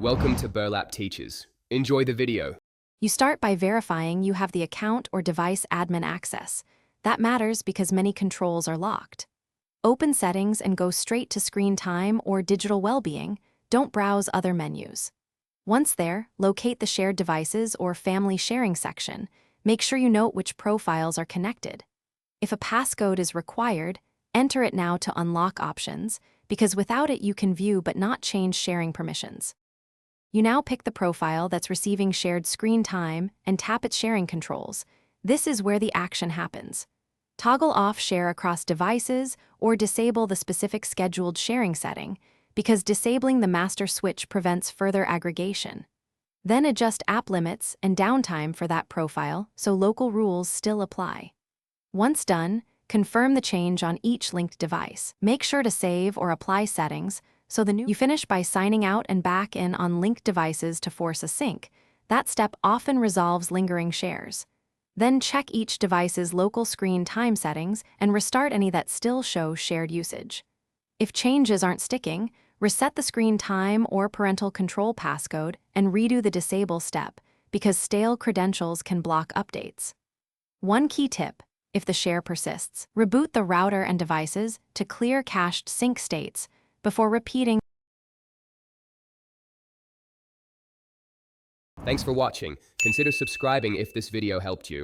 Welcome to Burlap Teachers. Enjoy the video. You start by verifying you have the account or device admin access. That matters because many controls are locked. Open Settings and go straight to Screen Time or Digital Wellbeing. Don't browse other menus. Once there, locate the Shared Devices or Family Sharing section. Make sure you note which profiles are connected. If a passcode is required, enter it now to unlock options, because without it you can view but not change sharing permissions. You now pick the profile that's receiving shared screen time and tap its sharing controls. This is where the action happens. Toggle off share across devices or disable the specific scheduled sharing setting, because disabling the master switch prevents further aggregation. Then adjust app limits and downtime for that profile so local rules still apply. Once done, confirm the change on each linked device. Make sure to save or apply settings so you finish by signing out and back in on linked devices to force a sync. That step often resolves lingering shares. Then check each device's local screen time settings and restart any that still show shared usage. If changes aren't sticking, reset the screen time or parental control passcode and redo the disable step, because stale credentials can block updates. One key tip: if the share persists, reboot the router and devices to clear cached sync states before repeating. Thanks for watching. Consider subscribing if this video helped you.